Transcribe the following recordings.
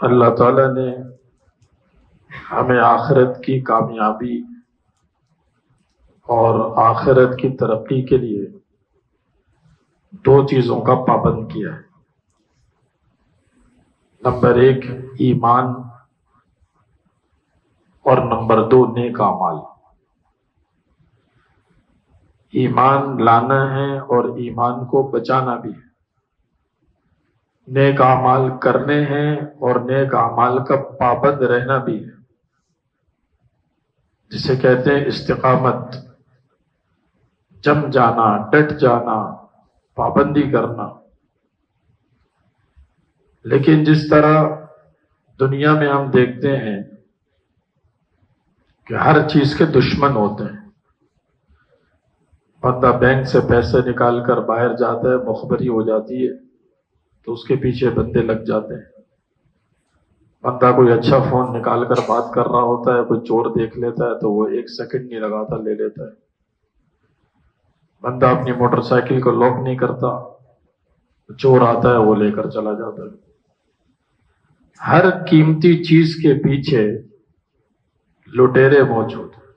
اللہ تعالیٰ نے ہمیں آخرت کی کامیابی اور آخرت کی ترقی کے لیے دو چیزوں کا پابند کیا ہے۔ نمبر 1 ایمان اور نمبر 2 نیک اعمال۔ ایمان لانا ہے اور ایمان کو بچانا بھی ہے، نیک اعمال کرنے ہیں اور نیک اعمال کا پابند رہنا بھی ہے، جسے کہتے ہیں استقامت، جم جانا، ڈٹ جانا، پابندی کرنا۔ لیکن جس طرح دنیا میں ہم دیکھتے ہیں کہ ہر چیز کے دشمن ہوتے ہیں، بندہ بینک سے پیسے نکال کر باہر جاتا ہے، مخبری ہو جاتی ہے تو اس کے پیچھے بندے لگ جاتے ہیں۔ بندہ کوئی اچھا فون نکال کر بات کر رہا ہوتا ہے، کوئی چور دیکھ لیتا ہے تو وہ 1 سیکنڈ نہیں لگاتا لے لیتا ہے۔ بندہ اپنی موٹر سائیکل کو لاک نہیں کرتا، چور آتا ہے وہ لے کر چلا جاتا ہے۔ ہر قیمتی چیز کے پیچھے لٹیرے موجود ہیں،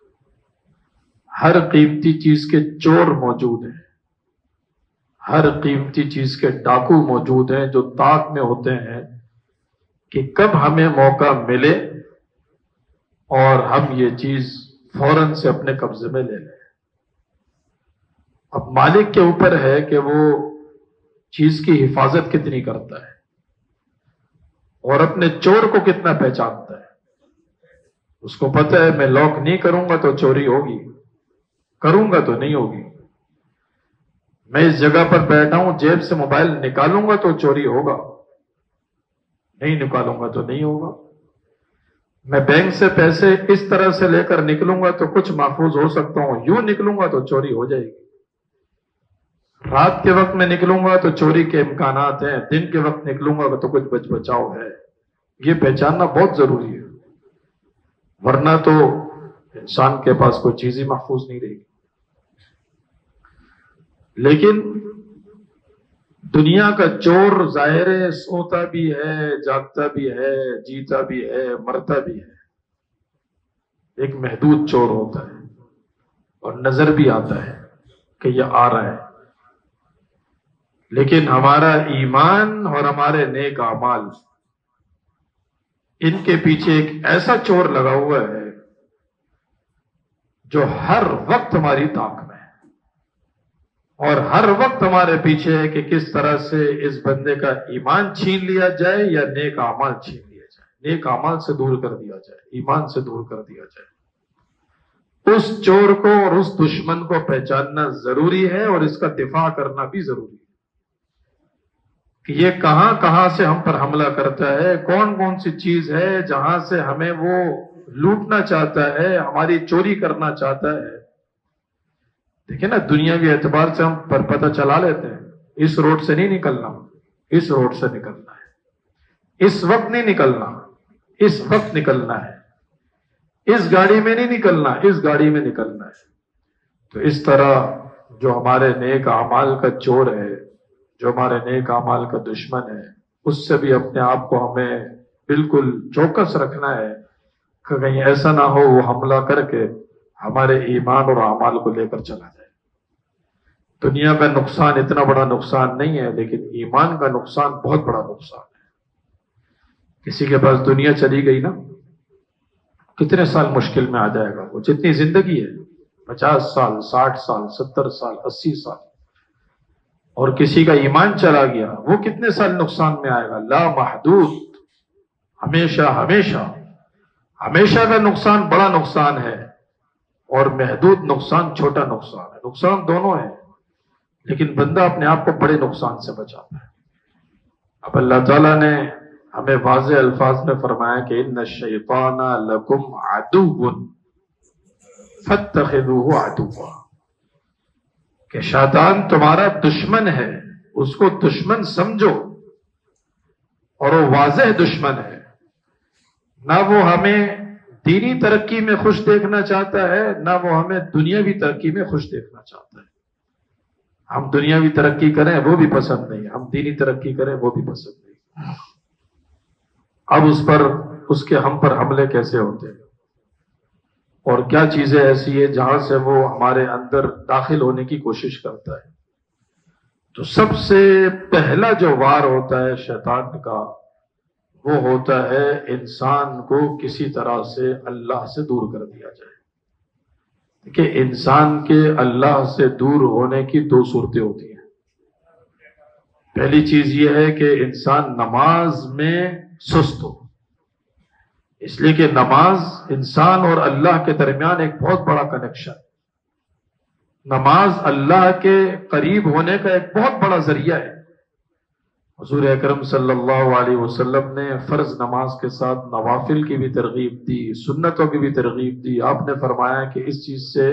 ہر قیمتی چیز کے چور موجود ہیں، ہر قیمتی چیز کے ڈاکو موجود ہیں جو طاق میں ہوتے ہیں کہ کب ہمیں موقع ملے اور ہم یہ چیز فوراً سے اپنے قبضے میں لے لیں۔ اب مالک کے اوپر ہے کہ وہ چیز کی حفاظت کتنی کرتا ہے اور اپنے چور کو کتنا پہچانتا ہے۔ اس کو پتہ ہے میں لاک نہیں کروں گا تو چوری ہوگی، کروں گا تو نہیں ہوگی۔ میں اس جگہ پر بیٹھا ہوں، جیب سے موبائل نکالوں گا تو چوری ہوگا، نہیں نکالوں گا تو نہیں ہوگا۔ میں بینک سے پیسے اس طرح سے لے کر نکلوں گا تو کچھ محفوظ ہو سکتا ہوں، یوں نکلوں گا تو چوری ہو جائے گی۔ رات کے وقت میں نکلوں گا تو چوری کے امکانات ہیں، دن کے وقت نکلوں گا تو کچھ بچ بچاؤ ہے۔ یہ پہچاننا بہت ضروری ہے، ورنہ تو انسان کے پاس کوئی چیز ہی محفوظ نہیں رہے گی۔ لیکن دنیا کا چور ظاہر ہے سوتا بھی ہے، جاگتا بھی ہے، جیتا بھی ہے، مرتا بھی ہے۔ ایک محدود چور ہوتا ہے اور نظر بھی آتا ہے کہ یہ آ رہا ہے، لیکن ہمارا ایمان اور ہمارے نیک اعمال، ان کے پیچھے ایک ایسا چور لگا ہوا ہے جو ہر وقت ہماری طاق میں ہے اور ہر وقت ہمارے پیچھے ہے کہ کس طرح سے اس بندے کا ایمان چھین لیا جائے یا نیک اعمال چھین لیا جائے، نیک اعمال سے دور کر دیا جائے، ایمان سے دور کر دیا جائے۔ اس چور کو اور اس دشمن کو پہچاننا ضروری ہے اور اس کا دفاع کرنا بھی ضروری ہے کہ یہ کہاں کہاں سے ہم پر حملہ کرتا ہے، کون کون سی چیز ہے جہاں سے ہمیں وہ لوٹنا چاہتا ہے، ہماری چوری کرنا چاہتا ہے۔ دیکھیں نا، دنیاوی اعتبار سے ہم پر پتہ چلا لیتے ہیں، اس روڈ سے نہیں نکلنا، اس روڈ سے نکلنا ہے، اس وقت نہیں نکلنا، اس وقت نکلنا ہے، اس گاڑی میں نہیں نکلنا، اس گاڑی میں نکلنا ہے۔ تو اس طرح جو ہمارے نیک اعمال کا چور ہے، جو ہمارے نیک اعمال کا دشمن ہے، اس سے بھی اپنے آپ کو ہمیں بالکل چوکس رکھنا ہے کہ کہیں ایسا نہ ہو وہ حملہ کر کے ہمارے ایمان اور اعمال کو لے کر چلا جائے۔ دنیا کا نقصان اتنا بڑا نقصان نہیں ہے، لیکن ایمان کا نقصان بہت بڑا نقصان ہے۔ کسی کے پاس دنیا چلی گئی نا، کتنے سال مشکل میں آ جائے گا وہ، جتنی زندگی ہے 50 سال، 60 سال، 70 سال، 80 سال۔ اور کسی کا ایمان چلا گیا، وہ کتنے سال نقصان میں آئے گا؟ لا محدود، ہمیشہ ہمیشہ ہمیشہ کا نقصان بڑا نقصان ہے اور محدود نقصان چھوٹا نقصان ہے۔ نقصان دونوں ہیں، لیکن بندہ اپنے آپ کو بڑے نقصان سے بچاتا ہے۔ اب اللہ تعالیٰ نے ہمیں واضح الفاظ میں فرمایا کہ ان الشیطان لکم عدو فاتخذوہ عدوا، کہ شیطان تمہارا دشمن ہے، اس کو دشمن سمجھو، اور وہ واضح دشمن ہے۔ نہ وہ ہمیں دینی ترقی میں خوش دیکھنا چاہتا ہے، نہ وہ ہمیں دنیاوی ترقی میں خوش دیکھنا چاہتا ہے۔ ہم دنیاوی ترقی کریں وہ بھی پسند نہیں، ہم دینی ترقی کریں وہ بھی پسند نہیں۔ اب اس کے ہم پر حملے کیسے ہوتے ہیں، اور کیا چیزیں ایسی ہیں جہاں سے وہ ہمارے اندر داخل ہونے کی کوشش کرتا ہے۔ تو سب سے پہلا جو وار ہوتا ہے شیطان کا، وہ ہوتا ہے انسان کو کسی طرح سے اللہ سے دور کر دیا جائے۔ کہ انسان کے اللہ سے دور ہونے کی دو صورتیں ہوتی ہیں۔ پہلی چیز یہ ہے کہ انسان نماز میں سست ہو، اس لیے کہ نماز انسان اور اللہ کے درمیان ایک بہت بڑا کنیکشن ہے۔ نماز اللہ کے قریب ہونے کا ایک بہت بڑا ذریعہ ہے۔ حضور اکرم صلی اللہ علیہ وسلم نے فرض نماز کے ساتھ نوافل کی بھی ترغیب دی، سنتوں کی بھی ترغیب دی۔ آپ نے فرمایا کہ اس چیز سے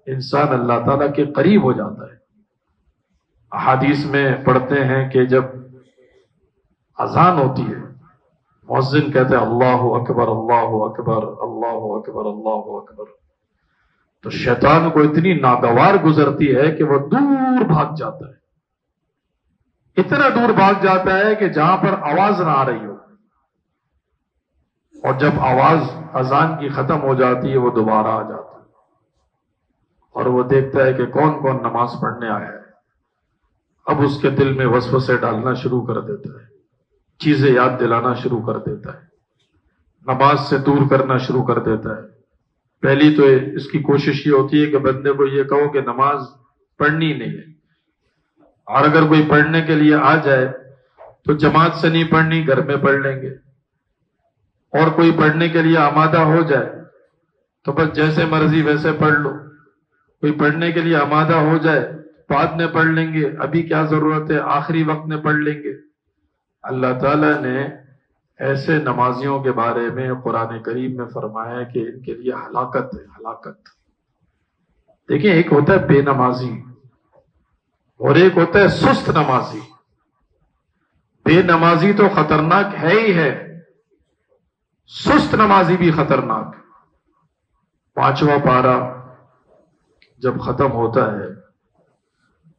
انسان اللہ تعالیٰ کے قریب ہو جاتا ہے۔ احادیث میں پڑھتے ہیں کہ جب اذان ہوتی ہے، مؤذن کہتے ہیں اللہ اکبر اللہ اکبر اللہ اکبر اللہ اکبر، تو شیطان کو اتنی ناگوار گزرتی ہے کہ وہ دور بھاگ جاتا ہے، اتنا دور بھاگ جاتا ہے کہ جہاں پر آواز نہ آ رہی ہو، اور جب آواز اذان کی ختم ہو جاتی ہے وہ دوبارہ آ جاتا ہے، اور وہ دیکھتا ہے کہ کون کون نماز پڑھنے آیا ہے۔ اب اس کے دل میں وسوسے ڈالنا شروع کر دیتا ہے، چیزیں یاد دلانا شروع کر دیتا ہے، نماز سے دور کرنا شروع کر دیتا ہے۔ پہلی تو اس کی کوشش یہ ہوتی ہے کہ بندے کو یہ کہو کہ نماز پڑھنی نہیں ہے، اور اگر کوئی پڑھنے کے لیے آ جائے تو جماعت سے نہیں پڑھنی، گھر میں پڑھ لیں گے، اور کوئی پڑھنے کے لیے آمادہ ہو جائے تو بس جیسے مرضی ویسے پڑھ لو، کوئی پڑھنے کے لیے آمادہ ہو جائے بعد میں پڑھ لیں گے، ابھی کیا ضرورت ہے، آخری وقت میں پڑھ لیں گے۔ اللہ تعالیٰ نے ایسے نمازیوں کے بارے میں قرآن کریم میں فرمایا ہے کہ ان کے لیے ہلاکت ہے، ہلاکت۔ دیکھیں، ایک ہوتا ہے بے نمازی اور ایک ہوتا ہے سست نمازی۔ بے نمازی تو خطرناک ہے ہی ہے، سست نمازی بھی خطرناک۔ 5واں پارہ جب ختم ہوتا ہے،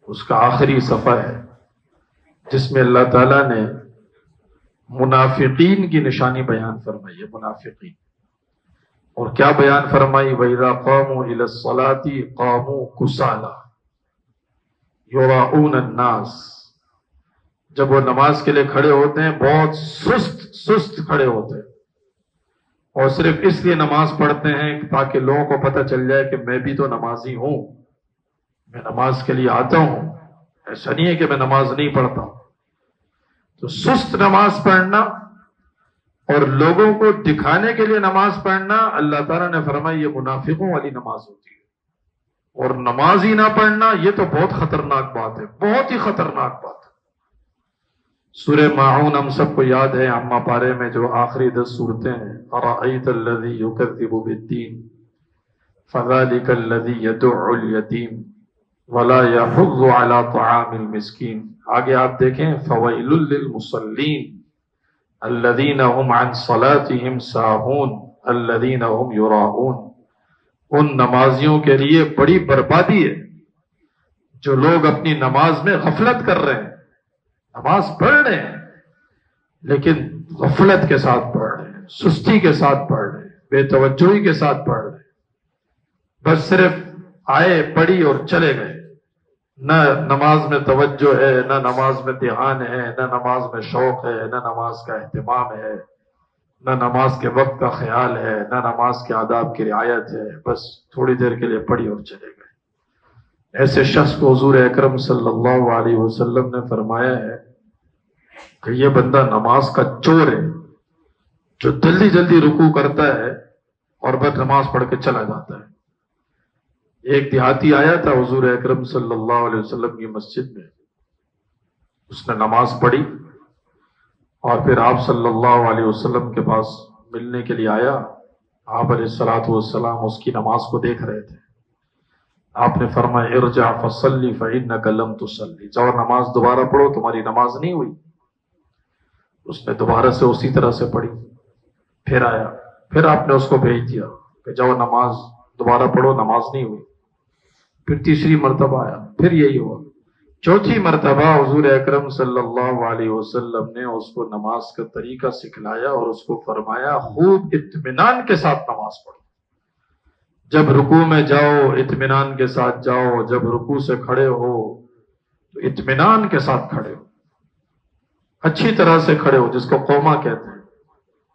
اس کا آخری صفحہ ہے جس میں اللہ تعالیٰ نے منافقین کی نشانی بیان فرمائی ہے۔ منافقین، اور کیا بیان فرمائی؟ وَإِذَا قَامُوا إِلَى الصَّلَاةِ قَامُوا كُسَالَىٰ يُرَاءُونَ النَّاسَ۔ جب وہ نماز کے لیے کھڑے ہوتے ہیں بہت سست کھڑے ہوتے ہیں، اور صرف اس لیے نماز پڑھتے ہیں تاکہ لوگوں کو پتہ چل جائے کہ میں بھی تو نمازی ہوں، میں نماز کے لیے آتا ہوں، ایسا نہیں ہے کہ میں نماز نہیں پڑھتا ہوں۔ تو سست نماز پڑھنا اور لوگوں کو دکھانے کے لیے نماز پڑھنا، اللہ تعالیٰ نے فرمایا یہ منافقوں والی نماز ہوتی ہے۔ اور نماز ہی نہ پڑھنا، یہ تو بہت خطرناک بات ہے، بہت ہی خطرناک بات ہے۔ سورہ ماعون ہم سب کو یاد ہے، اما پارے میں جو آخری 10 صورتیں ہیں، اَرَأَيْتَ الَّذِي يُكَذِّبُ بِالدِّينِ فَذَلِكَ الَّذِي يَدُعُّ الْيَتِيمَ وَلَا يَحُضُّ عَلَى طَعَامِ الْمِسْكِينِ۔ آگے آپ دیکھیں، فَوَيْلٌ لِّلْمُصَلِّينَ الَّذِينَ هُمْ عَنْ صَلَاتِهِمْ سَاهُونَ الَّذِينَ هُمْ يُرَاءُونَ۔ ان نمازیوں کے لیے بڑی بربادی ہے جو لوگ اپنی نماز میں غفلت کر رہے ہیں، نماز پڑھ رہے ہیں لیکن غفلت کے ساتھ پڑھ رہے ہیں، سستی کے ساتھ پڑھ رہے ہیں، بے توجہی کے ساتھ پڑھ رہے ہیں، بس صرف آئے پڑھی اور چلے گئے، نہ نماز میں توجہ ہے، نہ نماز میں دھیان ہے، نہ نماز میں شوق ہے، نہ نماز کا اہتمام ہے، نہ نماز کے وقت کا خیال ہے، نہ نماز کے آداب کی رعایت ہے، بس تھوڑی دیر کے لیے پڑھی اور چلے گئے۔ ایسے شخص کو حضور اکرم صلی اللہ علیہ وسلم نے فرمایا ہے کہ یہ بندہ نماز کا چور ہے، جو جلدی جلدی رکوع کرتا ہے اور بس نماز پڑھ کے چلا جاتا ہے۔ ایک دیہاتی آیا تھا حضور اکرم صلی اللہ علیہ وسلم کی مسجد میں، اس نے نماز پڑھی اور پھر آپ صلی اللہ علیہ وسلم کے پاس ملنے کے لیے آیا۔ آپ علیہ الصلوۃ والسلام اس کی نماز کو دیکھ رہے تھے۔ آپ نے فرمایا ارجع فصلی فإنک لم تصلی، جاؤ نماز دوبارہ پڑھو، تمہاری نماز نہیں ہوئی۔ اس نے دوبارہ سے اسی طرح سے پڑھی، پھر آیا، پھر آپ نے اس کو بھیج دیا کہ جاؤ نماز دوبارہ پڑھو، نماز نہیں ہوئی۔ پھر تیسری مرتبہ آیا، پھر یہی ہوا، چوتھی مرتبہ حضور اکرم صلی اللہ علیہ وسلم نے اس کو نماز کا طریقہ سکھلایا اور اس کو فرمایا خوب اطمینان کے ساتھ نماز پڑھو. جب رکوع میں جاؤ اطمینان کے ساتھ جاؤ، جب رکوع سے کھڑے ہو تو اطمینان کے ساتھ کھڑے ہو، اچھی طرح سے کھڑے ہو جس کو قوما کہتے ہیں.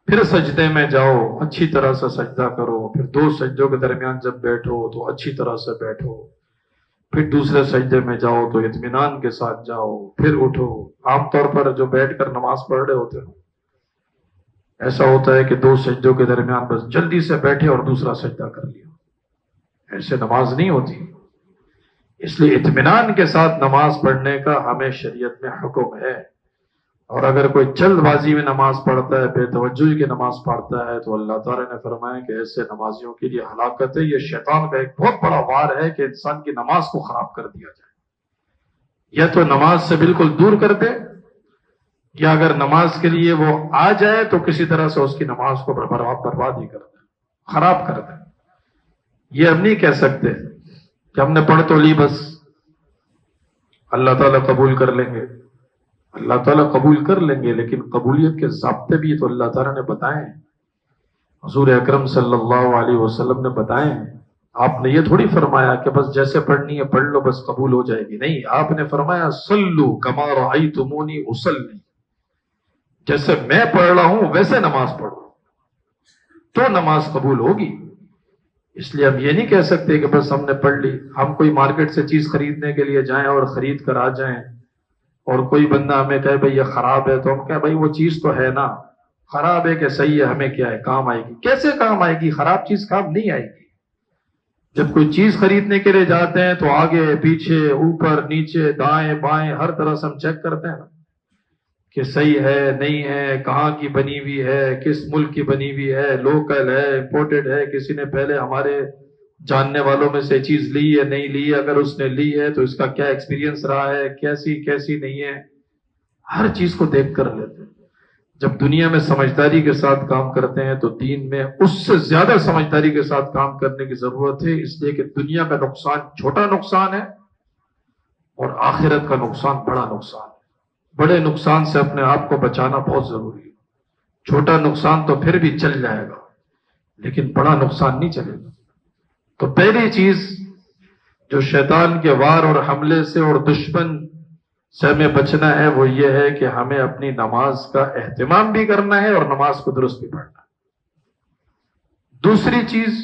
پھر سجدے میں جاؤ اچھی طرح سے سجدہ کرو، پھر 2 سجدوں کے درمیان جب بیٹھو تو اچھی طرح سے بیٹھو، پھر دوسرے سجدے میں جاؤ تو اطمینان کے ساتھ جاؤ، پھر اٹھو. عام طور پر جو بیٹھ کر نماز پڑھ رہے ہوتے ہیں ایسا ہوتا ہے کہ 2 سجدوں کے درمیان بس جلدی سے بیٹھے اور دوسرا سجدہ کر لیا. ایسے نماز نہیں ہوتی. اس لیے اطمینان کے ساتھ نماز پڑھنے کا ہمیں شریعت میں حکم ہے. اور اگر کوئی جلد بازی میں نماز پڑھتا ہے، بے توجہی کی نماز پڑھتا ہے، تو اللہ تعالیٰ نے فرمایا کہ ایسے نمازیوں کے لیے ہلاکت ہے. یہ شیطان کا ایک بہت بڑا وار ہے کہ انسان کی نماز کو خراب کر دیا جائے. یا تو نماز سے بالکل دور کر دے، یا اگر نماز کے لیے وہ آ جائے تو کسی طرح سے اس کی نماز کو برباد ہی کر دے، خراب کر دے. یہ ہم نہیں کہہ سکتے کہ ہم نے پڑھ تو لی بس اللہ تعالیٰ قبول کر لیں گے. اللہ تعالیٰ قبول کر لیں گے، لیکن قبولیت کے ضابطے بھی تو اللہ تعالیٰ نے بتائے ہیں، حضور اکرم صلی اللہ علیہ وسلم نے بتائے ہیں. آپ نے یہ تھوڑی فرمایا کہ بس جیسے پڑھنی ہے پڑھ لو بس قبول ہو جائے گی. نہیں، آپ نے فرمایا صلو کما رأیتمونی اصلی، جیسے میں پڑھ رہا ہوں ویسے نماز پڑھو تو نماز قبول ہوگی. اس لیے ہم یہ نہیں کہہ سکتے کہ بس ہم نے پڑھ لی. ہم کوئی مارکیٹ سے چیز خریدنے کے لیے جائیں اور خرید کر آ جائیں اور کوئی بندہ ہمیں کہے بھئی یہ خراب ہے، تو ہم کہیں بھئی وہ چیز تو ہے نا، خراب ہے کہ صحیح ہے، ہمیں کیا ہے، کام آئے گی. کیسے کام آئے گی؟ خراب چیز کام نہیں آئے گی. جب کوئی چیز خریدنے کے لیے جاتے ہیں تو آگے پیچھے اوپر نیچے دائیں بائیں ہر طرح سے ہم چیک کرتے ہیں کہ صحیح ہے نہیں ہے، کہاں کی بنی ہوئی ہے، کس ملک کی بنی ہوئی ہے، لوکل ہے، امپورٹڈ ہے، کسی نے پہلے ہمارے جاننے والوں میں سے چیز لی ہے نہیں لی ہے، اگر اس نے لی ہے تو اس کا کیا ایکسپیرینس رہا ہے، کیسی نہیں ہے. ہر چیز کو دیکھ کر لیتے ہیں. جب دنیا میں سمجھداری کے ساتھ کام کرتے ہیں تو دین میں اس سے زیادہ سمجھداری کے ساتھ کام کرنے کی ضرورت ہے. اس لیے کہ دنیا کا نقصان چھوٹا نقصان ہے اور آخرت کا نقصان بڑا نقصان ہے. بڑے نقصان سے اپنے آپ کو بچانا بہت ضروری ہے. چھوٹا نقصان تو پھر بھی چل جائے گا لیکن بڑا نقصان نہیں چلے گا. تو پہلی چیز جو شیطان کے وار اور حملے سے اور دشمن سے ہمیں بچنا ہے وہ یہ ہے کہ ہمیں اپنی نماز کا اہتمام بھی کرنا ہے اور نماز کو درست بھی پڑھنا ہے. دوسری چیز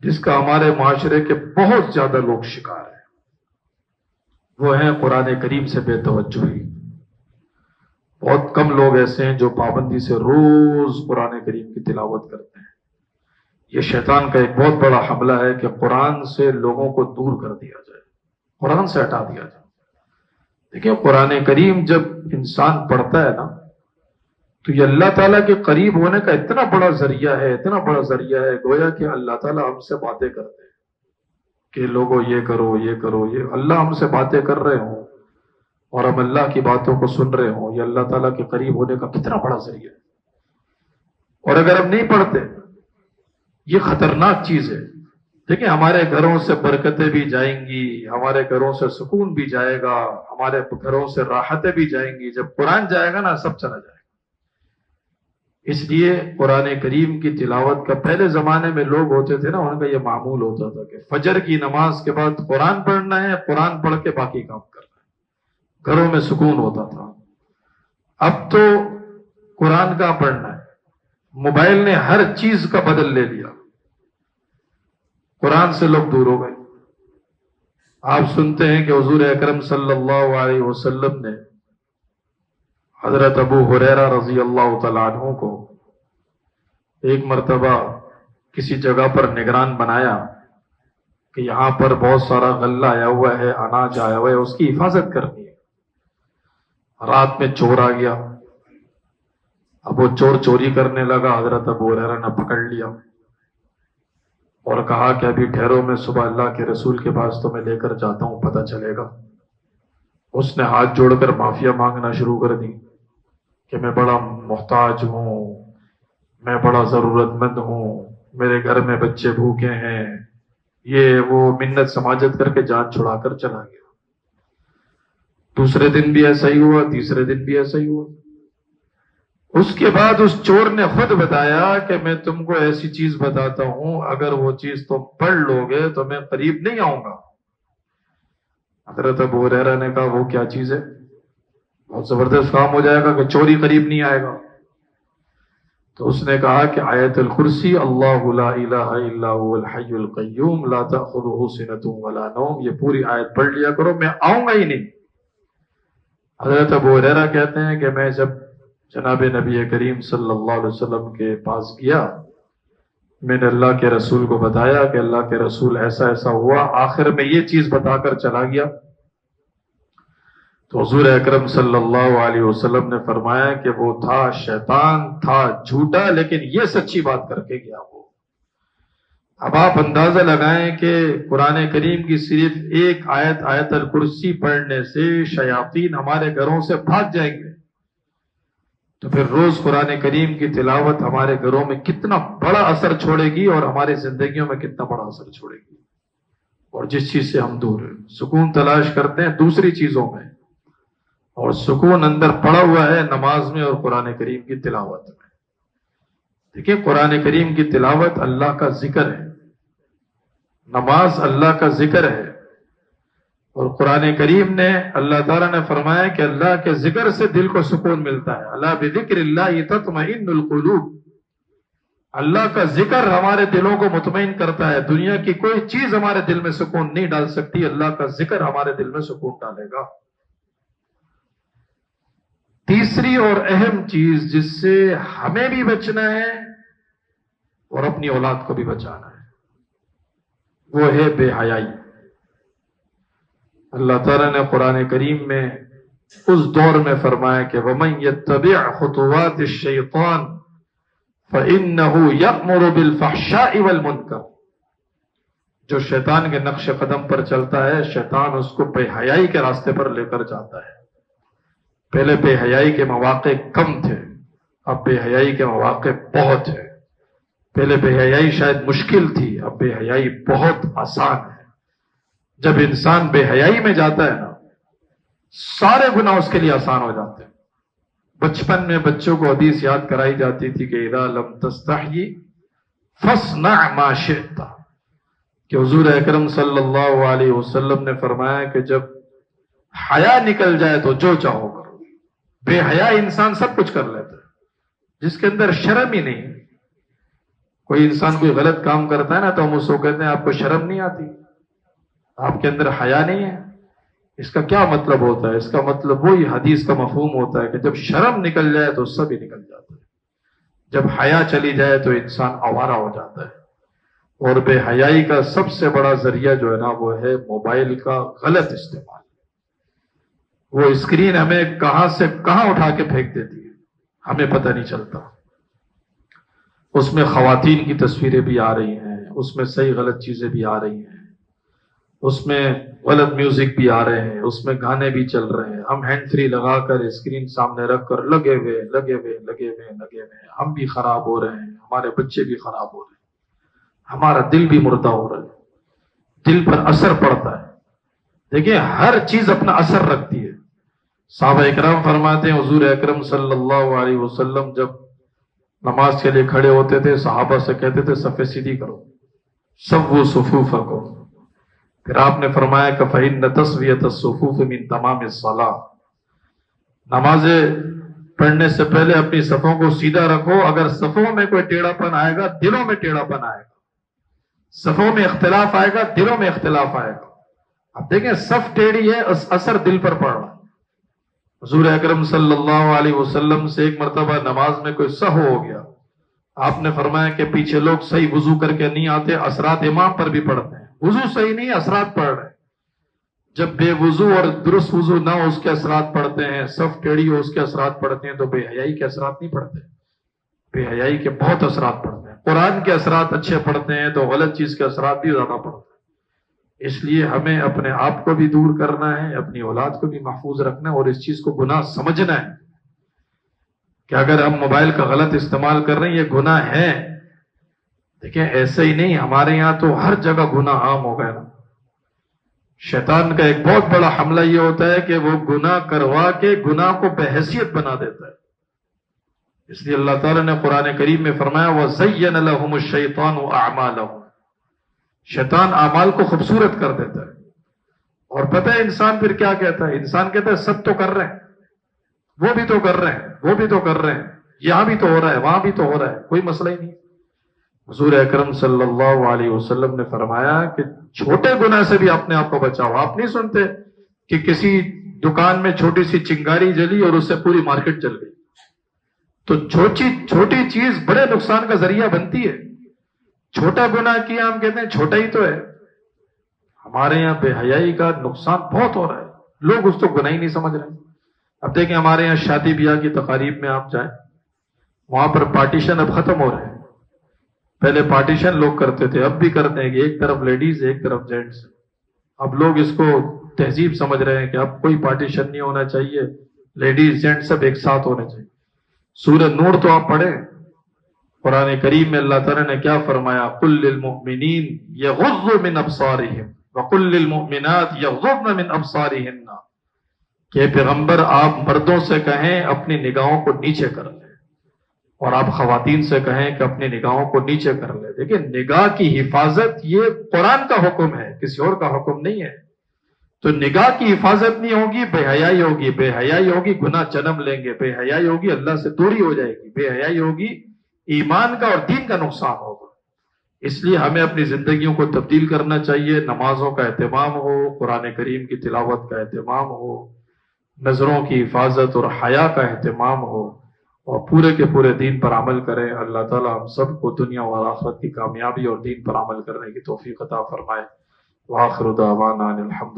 جس کا ہمارے معاشرے کے بہت زیادہ لوگ شکار ہیں وہ ہے قرآن کریم سے بے توجہی. بہت کم لوگ ایسے ہیں جو پابندی سے روز قرآن کریم کی تلاوت کرتے ہیں. یہ شیطان کا ایک بہت بڑا حملہ ہے کہ قرآن سے لوگوں کو دور کر دیا جائے، قرآن سے ہٹا دیا جائے. دیکھیں قرآن کریم جب انسان پڑھتا ہے نا تو یہ اللہ تعالیٰ کے قریب ہونے کا اتنا بڑا ذریعہ ہے، اتنا بڑا ذریعہ ہے، گویا کہ اللہ تعالیٰ ہم سے باتیں کرتے ہیں کہ لوگوں یہ کرو یہ کرو. یہ اللہ ہم سے باتیں کر رہے ہوں اور ہم اللہ کی باتوں کو سن رہے ہوں. یہ اللہ تعالیٰ کے قریب ہونے کا کتنا بڑا ذریعہ ہے. اور اگر ہم نہیں پڑھتے یہ خطرناک چیز ہے. دیکھیں ہمارے گھروں سے برکتیں بھی جائیں گی، ہمارے گھروں سے سکون بھی جائے گا، ہمارے گھروں سے راحتیں بھی جائیں گی. جب قرآن جائے گا نا سب چلا جائے گا. اس لیے قرآن کریم کی تلاوت کا پہلے زمانے میں لوگ ہوتے تھے نا ان کا یہ معمول ہوتا تھا کہ فجر کی نماز کے بعد قرآن پڑھنا ہے، قرآن پڑھ کے باقی کام کرنا ہے. گھروں میں سکون ہوتا تھا. اب تو قرآن کا پڑھنا ہے، موبائل نے ہر چیز کا بدل لے لیا، قرآن سے لوگ دور ہو گئے. آپ سنتے ہیں کہ حضور اکرم صلی اللہ علیہ وسلم نے حضرت ابو ہریرہ رضی اللہ تعالیٰ عنہ کو ایک مرتبہ کسی جگہ پر نگران بنایا کہ یہاں پر بہت سارا غلہ آیا ہوا ہے، اناج آیا ہوا ہے، اس کی حفاظت کرنی ہے. رات میں چور آ گیا. اب وہ چور چوری کرنے لگا. حضرت ابو ہریرہ نے پکڑ لیا اور کہا کہ ابھی ٹھہرو، میں صبح اللہ کے رسول کے پاس تو میں لے کر جاتا ہوں، پتہ چلے گا. اس نے ہاتھ جوڑ کر معافیا مانگنا شروع کر دی کہ میں بڑا محتاج ہوں، میں بڑا ضرورت مند ہوں، میرے گھر میں بچے بھوکے ہیں. یہ وہ منت سماجت کر کے جان چھڑا کر چلا گیا. دوسرے دن بھی ایسا ہی ہوا، تیسرے دن بھی ایسا ہی ہوا۔ اس کے بعد اس چور نے خود بتایا کہ میں تم کو ایسی چیز بتاتا ہوں، اگر وہ چیز تم پڑھ لو گے تو میں قریب نہیں آؤں گا۔ حضرت ابو ہریرہ نے کہا وہ کیا چیز ہے؟ بہت زبردست کام ہو جائے گا کہ چوری قریب نہیں آئے گا۔ تو اس نے کہا کہ آیت الکرسی، اللہ لا الہ الا هو الحی القیوم لا تأخذہ سنۃ ولا نوم، یہ پوری آیت پڑھ لیا کرو، میں آؤں گا ہی نہیں۔ حضرت ابو ہریرہ کہتے ہیں کہ میں جب جناب نبی کریم صلی اللہ علیہ وسلم کے پاس گیا، میں نے اللہ کے رسول کو بتایا کہ اللہ کے رسول ایسا ایسا ہوا، آخر میں یہ چیز بتا کر چلا گیا۔ تو حضور اکرم صلی اللہ علیہ وسلم نے فرمایا کہ وہ تھا شیطان، تھا جھوٹا، لیکن یہ سچی بات کر کے گیا وہ۔ اب آپ اندازہ لگائیں کہ قرآن کریم کی صرف ایک آیت، آیت الکرسی پڑھنے سے شیاطین ہمارے گھروں سے بھاگ جائیں گے، تو پھر روز قرآن کریم کی تلاوت ہمارے گھروں میں کتنا بڑا اثر چھوڑے گی اور ہماری زندگیوں میں کتنا بڑا اثر چھوڑے گی۔ اور جس چیز سے ہم دور ہیں، سکون تلاش کرتے ہیں دوسری چیزوں میں، اور سکون اندر پڑا ہوا ہے نماز میں اور قرآن کریم کی تلاوت میں۔ دیکھیں، قرآن کریم کی تلاوت اللہ کا ذکر ہے، نماز اللہ کا ذکر ہے، اور قرآن کریم نے اللہ تعالیٰ نے فرمایا کہ اللہ کے ذکر سے دل کو سکون ملتا ہے۔ اللہ بذکر اللہ تطمئن القلوب، اللہ کا ذکر ہمارے دلوں کو مطمئن کرتا ہے۔ دنیا کی کوئی چیز ہمارے دل میں سکون نہیں ڈال سکتی، اللہ کا ذکر ہمارے دل میں سکون ڈالے گا۔ تیسری اور اہم چیز جس سے ہمیں بھی بچنا ہے اور اپنی اولاد کو بھی بچانا ہے، وہ ہے بے حیائی۔ اللہ تعالیٰ نے قرآن کریم میں اس دور میں فرمایا کہ وَمَن يَتَّبِعْ خُطُوَاتِ الشَّيْطَانِ فَإِنَّهُ يَأْمُرُ بِالْفَحْشَاءِ وَالْمُنکَرِ، جو شیطان کے نقش قدم پر چلتا ہے، شیطان اس کو بے حیائی کے راستے پر لے کر جاتا ہے۔ پہلے بے حیائی کے مواقع کم تھے، اب بے حیائی کے مواقع بہت ہیں۔ پہلے بے حیائی شاید مشکل تھی، اب بے حیائی بہت آسان ہے۔ جب انسان بے حیائی میں جاتا ہے نا، سارے گناہ اس کے لیے آسان ہو جاتے ہیں۔ بچپن میں بچوں کو حدیث یاد کرائی جاتی تھی کہ اذا لم تستحی فاصنع ما شئت، کہ حضور اکرم صلی اللہ علیہ وسلم نے فرمایا کہ جب حیا نکل جائے تو جو چاہو کرو۔ بے حیا انسان سب کچھ کر لیتا ہے، جس کے اندر شرم ہی نہیں۔ کوئی انسان کوئی غلط کام کرتا ہے نا تو ہم اس کو کہتے ہیں آپ کو شرم نہیں آتی، آپ کے اندر حیا نہیں ہے۔ اس کا کیا مطلب ہوتا ہے؟ اس کا مطلب وہی حدیث کا مفہوم ہوتا ہے کہ جب شرم نکل جائے تو سب ہی نکل جاتا ہے، جب حیا چلی جائے تو انسان آوارہ ہو جاتا ہے۔ اور بے حیائی کا سب سے بڑا ذریعہ جو ہے نا وہ ہے موبائل کا غلط استعمال۔ وہ اسکرین ہمیں کہاں سے کہاں اٹھا کے پھینک دیتی ہے، ہمیں پتہ نہیں چلتا۔ اس میں خواتین کی تصویریں بھی آ رہی ہیں، اس میں صحیح غلط چیزیں بھی آ رہی ہیں، اس میں غلط میوزک بھی آ رہے ہیں، اس میں گانے بھی چل رہے ہیں۔ ہم ہینڈ فری لگا کر اسکرین سامنے رکھ کر لگے ہوئے ہم بھی خراب ہو رہے ہیں، ہمارے بچے بھی خراب ہو رہے ہیں، ہمارا دل بھی مردہ ہو رہا ہے، دل پر اثر پڑتا ہے۔ دیکھیں، ہر چیز اپنا اثر رکھتی ہے۔ صحابہ اکرام فرماتے ہیں حضور اکرم صلی اللہ علیہ وسلم جب نماز کے لیے کھڑے ہوتے تھے، صحابہ سے کہتے تھے صفیں سیدھی کرو، سووا صفوفکم۔ پھر آپ نے فرمایا کہ فإن تسویۃ الصفوف من تمام الصلاۃ، نمازیں پڑھنے سے پہلے اپنی صفوں کو سیدھا رکھو۔ اگر صفوں میں کوئی ٹیڑھا پن آئے گا، دلوں میں ٹیڑھا پن آئے گا۔ صفوں میں اختلاف آئے گا، دلوں میں اختلاف آئے گا۔ اب دیکھیں، صف ٹیڑھی ہے، اثر دل پر پڑ رہا ہے۔ حضور اکرم صلی اللہ علیہ وسلم سے ایک مرتبہ نماز میں کوئی سہو ہو گیا، آپ نے فرمایا کہ پیچھے لوگ صحیح وضو کر کے نہیں آتے، اثرات امام پر بھی پڑتے ہیں۔ وضو صحیح نہیں، اثرات پڑ رہے ہیں۔ جب بے وضو اور درست وضو نہ ہو، اس کے اثرات پڑتے ہیں، صف ٹیڑھی ہو، اس کے اثرات پڑتے ہیں، تو بے حیائی کے اثرات نہیں پڑتے۔ بے حیائی کے بہت اثرات پڑتے ہیں۔ قرآن کے اثرات اچھے پڑتے ہیں تو غلط چیز کے اثرات بھی زیادہ پڑتے ہیں۔ اس لیے ہمیں اپنے آپ کو بھی دور کرنا ہے، اپنی اولاد کو بھی محفوظ رکھنا ہے، اور اس چیز کو گناہ سمجھنا ہے کہ اگر ہم موبائل کا غلط استعمال کر رہے ہیں یہ گناہ ہے۔ دیکھیں، ایسے ہی نہیں، ہمارے یہاں تو ہر جگہ گناہ عام ہو گیا نا۔ شیطان کا ایک بہت بڑا حملہ یہ ہوتا ہے کہ وہ گناہ کروا کے گناہ کو بحیثیت بنا دیتا ہے. اس لیے اللہ تعالیٰ نے قرآن کریم میں فرمایا وَزَيَّنَ لَهُمُ الشَّيْطَانُ أَعْمَالَهُم. شیطان اعمال کو خوبصورت کر دیتا ہے. اور پتہ ہے انسان پھر کیا کہتا ہے؟ انسان کہتا ہے سب تو کر رہے ہیں، وہ بھی تو کر رہے ہیں، وہ بھی تو کر رہے ہیں، یہاں بھی تو ہو رہا ہے، وہاں بھی تو ہو رہا ہے، کوئی مسئلہ ہی نہیں. حضور اکرم صلی اللہ علیہ وسلم نے فرمایا کہ چھوٹے گناہ سے بھی اپنے آپ کو بچاؤ. آپ نہیں سنتے کہ کسی دکان میں چھوٹی سی چنگاری جلی اور اس سے پوری مارکیٹ جل گئی؟ تو چھوٹی چیز بڑے نقصان کا ذریعہ بنتی ہے. چھوٹا گناہ کیا ہم کہتے ہیں چھوٹا ہی تو ہے. ہمارے یہاں بے حیائی کا نقصان بہت ہو رہا ہے، لوگ اس کو گناہ ہی نہیں سمجھ رہے. اب دیکھیں ہمارے یہاں شادی بیاہ کی تقاریب میں آپ جائیں، وہاں پر پارٹیشن اب ختم ہو رہے ہیں. پہلے پارٹیشن لوگ کرتے تھے، اب بھی کرتے ہیں کہ ایک طرف لیڈیز ایک طرف جینٹس. اب لوگ اس کو تہذیب سمجھ رہے ہیں کہ اب کوئی پارٹیشن نہیں ہونا چاہیے، لیڈیز جینٹس سب ایک ساتھ ہونے چاہیے. سورہ نور تو آپ پڑھیں، قرآن کریم میں اللہ تعالیٰ نے کیا فرمایا؟ قُل لِّلْمُؤْمِنِينَ يَغُضُّوا مِنْ أَبْصَارِهِمْ وَقُل لِّلْمُؤْمِنَاتِ يَغْضُضْنَ مِنْ أَبْصَارِهِنَّ. کہ پیغمبر آپ مردوں سے کہیں اپنی نگاہوں کو نیچے کر لیں، اور آپ خواتین سے کہیں کہ اپنی نگاہوں کو نیچے کر لیں. دیکھیں نگاہ کی حفاظت یہ قرآن کا حکم ہے، کسی اور کا حکم نہیں ہے. تو نگاہ کی حفاظت نہیں ہوگی، بے حیائی ہوگی، بے حیائی ہوگی گناہ جنم لیں گے، بے حیائی ہوگی اللہ سے دوری ہو جائے گی، بے حیائی ہوگی ایمان کا اور دین کا نقصان ہوگا. اس لیے ہمیں اپنی زندگیوں کو تبدیل کرنا چاہیے. نمازوں کا اہتمام ہو، قرآن کریم کی تلاوت کا اہتمام ہو، نظروں کی حفاظت اور حیا کا اہتمام ہو، اور پورے کے پورے دین پر عمل کریں. اللہ تعالیٰ ہم سب کو دنیا اور آخرت کی کامیابی اور دین پر عمل کرنے کی توفیق عطا فرمائے. وآخر دعوانا الحمد